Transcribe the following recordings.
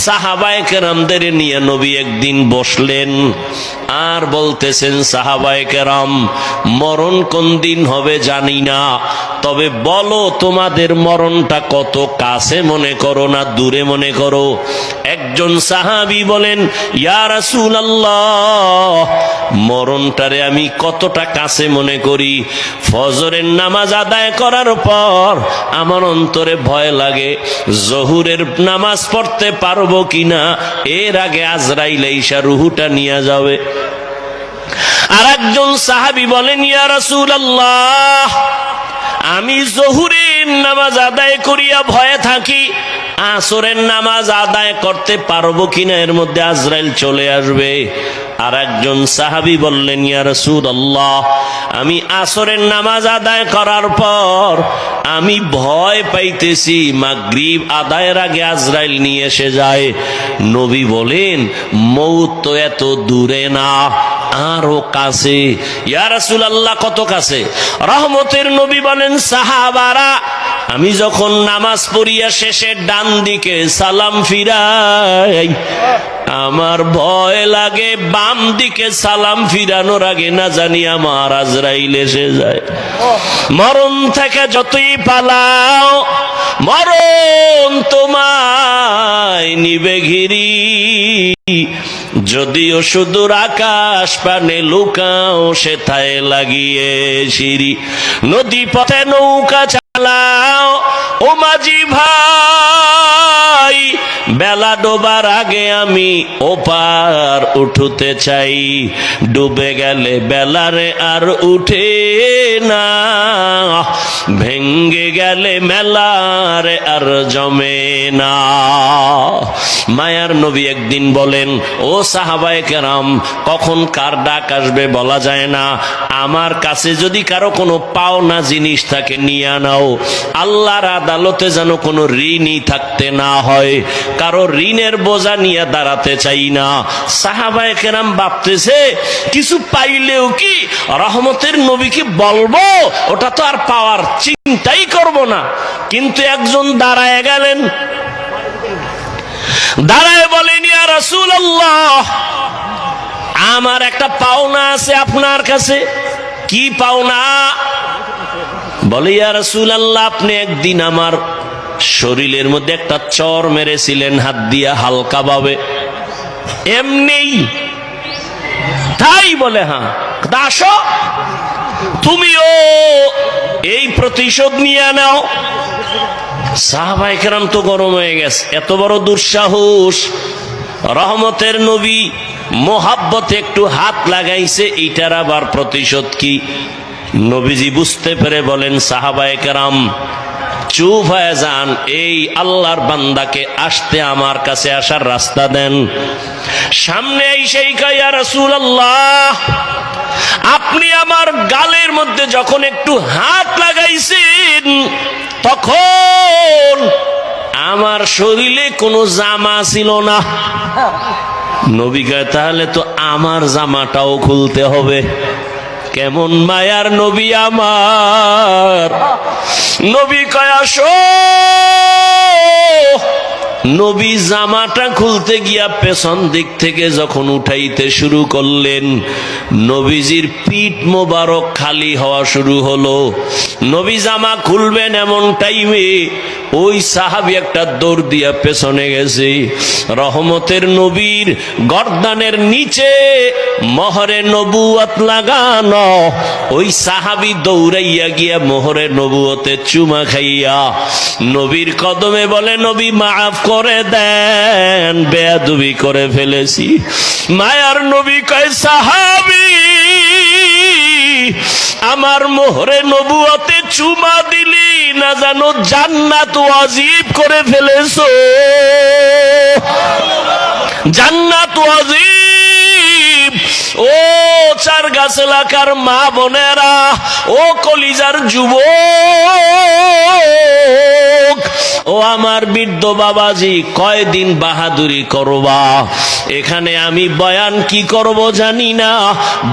সাহাবায়ে কেরামদের নিয়ে নবী একদিন বসলেন আর বলতেছেন, সাহাবায়ে কেরাম, মরণ কোন দিন হবে জানি না, তবে বলো তোমাদের মরণটা কত কাছে মনে করো না দূরে মনে করো? একজন সাহাবী বলেন, ইয়া রাসূলুল্লাহ, মরণটারে আমি কতটা কাছে মনে করি, ফজরের নামাজ আদায় করার পর আমার অন্তরে ভয় লাগে জোহরের নামাজ পড়তে পারবো কিনা, এর আগে আজরাইল এসে রুহুটা নিয়ে যাবে। আর একজন সাহাবী বলেন, ইয়া রাসূলুল্লাহ, আমি জোহরের নামাজ আদায় করিয়া ভয়ে থাকি আসরের নামাজ আদায় করতে পারবো কিনা, এর মধ্যে আজরাইল চলে আসবে। আর একজন সাহাবী বললেন, ইয়া রাসূলুল্লাহ, আমি আসরের নামাজ আদায় করার পর আমি ভয় পাইতেছি মাগরিব আদায়ের আগে আজরাইল নিয়ে এসে যায়। নবী বলেন, মউত তো এত দূরে না, আরো কাছে। ইয়া রাসূলুল্লাহ, কত কাছে? রহমতের নবী বলেন, সাহাবারা, আমি যখন নামাজ পড়িয়া শেষে ডান দিকে সালাম ফিরাই, আমার ভয় লাগে বাম দিকে সালাম ফিরানোর আগে না জানি আমার আজরাইল এসে যায়। মরণ থেকে যতই পালাও, মরণ তোমায় নিবে ঘিরি, যদিও সুদূর আকাশ পানে লুকাও সেথায় লাগিয়ে সিঁড়ি। নদী পথে নৌকা চালাও ও মাঝি ভাই, বেলা ডোবার আগে আমি ওপার উঠতে চাই, ডুবে গেলে বেলারে আর উঠে না, ভেঙ্গে গেলে মেলারে আর জমে না। মায়ার নবী একদিন বলেন, ও সাহাবায়ে কেরাম, কখন কার ডাক আসবে বলা যায় না, আমার কাছে যদি কারো কোনো পাওনা জিনিস থাকে নিয়ে নাও, আল্লাহর আদালতে যেন কোনো ঋণই থাকতে না হয়, কারো ঋণের বোঝা নিয়ে দাঁড়াতে চাই না। সাহাবায়ে কেরাম ভাবতেছে, কিছু পাইলেও কি রহমতের নবীকে বলবো, ওটা তো আর পাওয়ার চিন্তাই করব না। কিন্তু একজন দাঁড়ায় গেলেন, দাঁড়ায় বলেন, ইয়া রাসূলুল্লাহ, আমার একটা পাওনা আছে আপনার কাছে। কি পাওনা? বলে, ইয়া রাসূলুল্লাহ, আপনি একদিন আমার শরীরের মধ্যে একটা চর মেরেছিলেন হাত দিয়া হালকা ভাবে, এমনি। তাই? বলে, হ্যাঁ। আসো, তুমিও এই প্রতিশোধ নিয়ে নাও। সাহাবায়ে কেরাম তো গরম হয়ে গেছে, এত বড় দুঃসাহস! রহমতের নবী মোহাব্বতে একটু হাত লাগাইছে, এইটার আবার প্রতিশোধ কি? নবীজি বুঝতে পেরে বলেন, সাহাবায়ে কেরাম চুপ হয়ে যান, এই আল্লাহর বান্দাকে আসতে আমার কাছে আসার রাস্তা দেন। সামনে এসেই কয়, ইয়া রাসূলুল্লাহ, আপনি আমার গালের মধ্যে যখন একটু হাত লাগাইছেন, তখন আমার শরীরে কোনো জামা ছিল না। নবী কয়, তাহলে তো আমার জামাটাও খুলতে হবে। কেমন মায়ার নবী আমার! নবী কয়, আসো। নবী জামাটা খুলতে গিয়া পেছন দিক থেকে যখন উঠাইতে শুরু করলেন, নবীজির পিঠ মোবারক খালি হওয়া শুরু হলো। নবী জামা খুলবেন এমন টাইমে ওই সাহাবী একটা দৌড় দিয়া পেছনে গেছে। রহমতের নবীর গর্দানের নিচে মোহরে নবুয়ত লাগানো, ওই সাহাবী দৌড়াইয়া গিয়া মোহরে নবুয়তে চুমা খাইয়া নবীর কদমে বলে, নবী মাফ করে দেন, বেয়াদবি করে ফেলেছি। মায়ার নবী কয়, সাহাবী, আমার মোহরে নবুয়তে চুমা দিলি না জানো জান্নাত ওয়াজিব করে ফেলেছো, জান্নাত ওয়াজিব। ও চার গাছ এলাকার মা বোনেরা, ও কলিজার যুবক, ও আমার বৃদ্ধ বাবাজি, কয়দিন বাহাদুরি করবা? এখানে আমি বয়ান কি করব জানি না।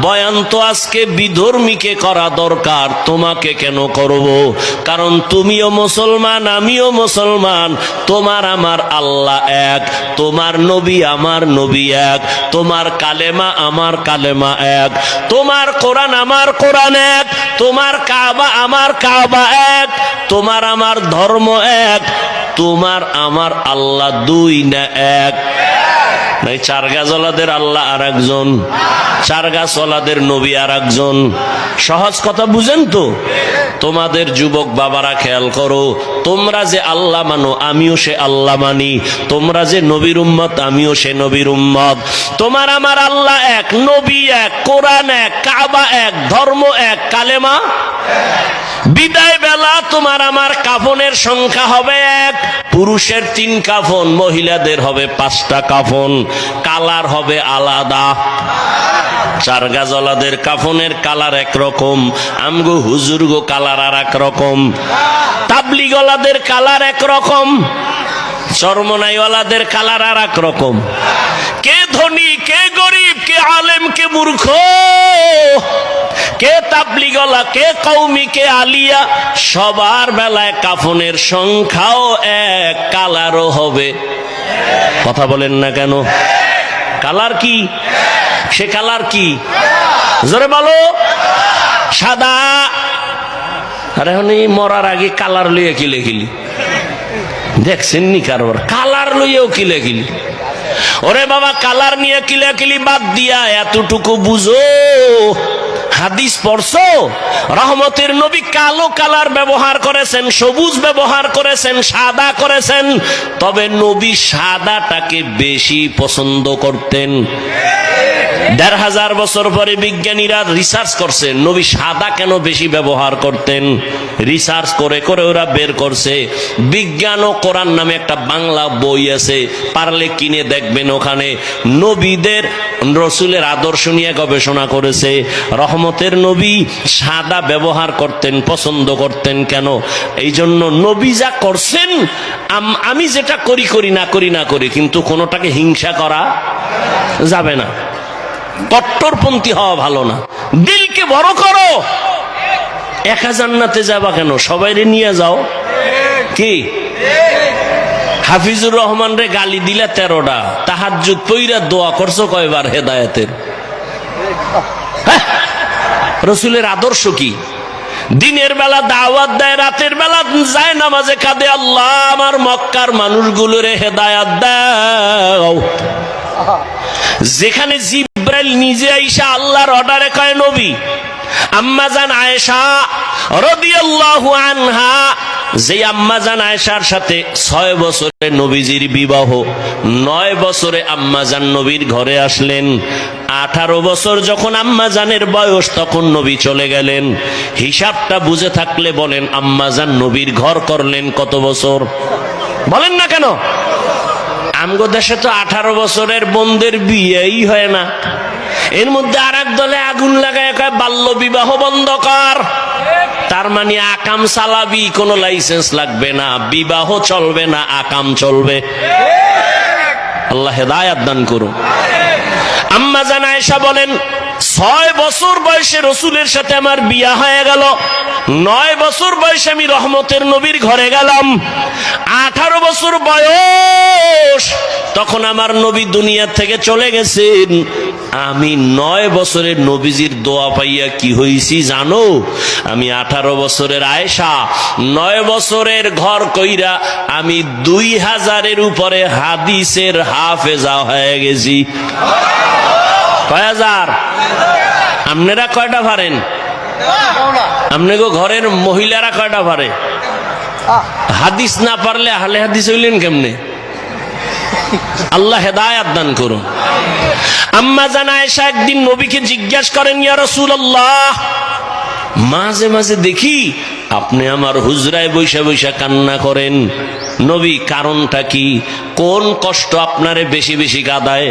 বয়ান তো আজকে বিধর্মীকে করা দরকার, তোমাকে কেন করব? কারণ তুমিও মুসলমান, আমিও মুসলমান। তোমার আমার আল্লাহ এক, তোমার নবী আমার নবী এক, তোমার কালেমা আমার কালেমা এক, তোমার কোরআন আমার কোরআন এক, তোমার কাবা আমার কাবা এক, তোমার আমার ধর্ম এক, তোমার আমার আল্লাহ দুই না এক? নাই চার গাছওয়ালাদের আল্লাহ আর একজন, চার গাছওয়ালাদের নবী আর একজন। সহজ কথা বুঝেন তো? তোমাদের যুবক বাবারা খেয়াল করো, তোমরা যে আল্লাহ মানো আমিও সে আল্লাহ মানি, তোমরা যে নবীর উম্মত আমিও সে নবীর উম্মত। তোমার আমার আল্লাহ এক, নবী এক, কোরআন এক, কাবা এক, ধর্ম এক, কালেমা। বিদায় বেলা তোমার আমার কাফনের সংখ্যা হবে এক, পুরুষের 3 কাফন, মহিলাদের হবে 5টা কাফন, কালার হবে আলাদা। চার গাছওয়ালাদের কাফনের কালার একরকম, আমগো হুজুরগো কালার আর এক রকম, তাবলিগওয়ালাদের কালার একরকম, চরমনাইওয়ালাদের কালার আর এক রকম। কে ধনী, কে গরিব, কে আলেম, কে মূর্খ, কে তাবলিগওয়ালা, কে কওমি, কে আলিয়া, সবার বেলায় কাফনের সংখ্যাও এক, কালারও হবে। কথা বলেন না কেন? কালার কি? সে কালার কি? জোরে বলো। সাদা। আর এখন এই মরার আগে কালার লইয়া কিলেখিলি দেখছেন নি? কারবার কালার লইয়াও কিলেখিলি। ওরে বাবা, কালার নিয়ে কিলাকিলি বাদ দিয়া এতটুকু বুঝো, হাদিস পড়ছো? রহমতের নবী কালো কালার ব্যবহার করেছেন, সবুজ ব্যবহার করেছেন, সাদা করেছেন। তবে নবী সাদাটাকে বেশি পছন্দ করতেন। 1500 বছর পরে বিজ্ঞানীরা রিসার্চ করছে নবী সাদা কেন বেশি ব্যবহার করতেন। রিসার্চ করে করে ওরা বের করছে, বিজ্ঞান ও কোরআন নামে একটা বাংলা বই আছে, পারলে কিনে দেখবেন। ওখানে নবীদের রসুলের আদর্শ নিয়ে গবেষণা করেছে। রহমতের নবী সাদা ব্যবহার করতেন, পছন্দ করতেন। কেন? এই জন্য নবী যা করছেন, আমি যেটা করি করি, না করি না করি, কিন্তু কোনোটাকে হিংসা করা যাবে না। কট্টরপন্থী হওয়া ভালো না। দিলকে বড় করো। একা জান্নাতে যাবা কেন? সবাইরে নিয়ে যাও। কি হাফিজুর রহমান রে গালি দিলা 13টা, তাহাজ্জুদ পইরা দোয়া করছো কয়বার হেদায়েতের? রসুলের আদর্শ কি? দিনের বেলা দাওয়াত দেয়, রাতের বেলা যায় নামাজে কাঁদে, আল্লাহ আমার মক্কার মানুষগুলোরে হেদায়াত দাও। যেখানে জিব্রাইল নিজে আইসা আল্লাহর অর্ডারে কয় নবী। আম্মাজান আয়েশা রাদিয়াল্লাহু আনহা, যে আম্মাজান আয়েশার সাথে 6 বছরে নবীজির বিবাহ, 9 বছরে আম্মাজান নবীর ঘরে আসলেন। 18 বছর যখন আম্মাজানের বয়স, তখন নবী চলে গেলেন। হিসাবটা বুঝে থাকলে বলেন, আম্মাজান নবীর ঘর করলেন কত বছর? বলেন না কেন? আমগো দেশে তো 18 বছরের বোনদের বিয়েই হয় না। এর মধ্যে আর এক দলে আগুন লাগায় কয় বাল্য বিবাহ বন্ধ কর। তার মানে আকাম চালাবি, কোনো লাইসেন্স লাগবে না, বিবাহ চলবে না, আকাম চলবে। আল্লাহ হেদায়াত দান করুন। আম্মা জান আয়েশা বলেন, 6 বছর বয়সে রসুলের সাথে আমার বিয়া হয়ে গেল। 9 বছর বয়সে আমি রহমতের নবীর ঘরে গেলাম। 18 বছর বয়স, তখন আমার নবী দুনিয়া থেকে চলে গেছেন। আমি 9 বছরের নবীজির দোয়া পাইয়া কি হইছি জানো? আমি 18 বছরের আয়েশা, 9 বছরের ঘর কইরা আমি 2000-এর উপরে হাদিসের হাফেজা হয়ে গেছি। কয় হাজার? আপনারা কয়টা পারেন? আপনাকে ঘরের মহিলারা কয়টা পারে? হাদিস না পারলে আহলে হাদিস হইলেন কেমনে? আল্লাহ হেদায়াত দান করুন। আম্মা জান আয়েশা একদিন নবীকে জিজ্ঞাসা করেন, ইয়া রাসূলুল্লাহ, মাঝে মাঝে দেখি আপনি আমার হুজরায় বৈশা বৈশা কান্না করেন। নবী, কারণটা কি? কোন কষ্ট আপনারে বেশি বেশি কাঁদায়?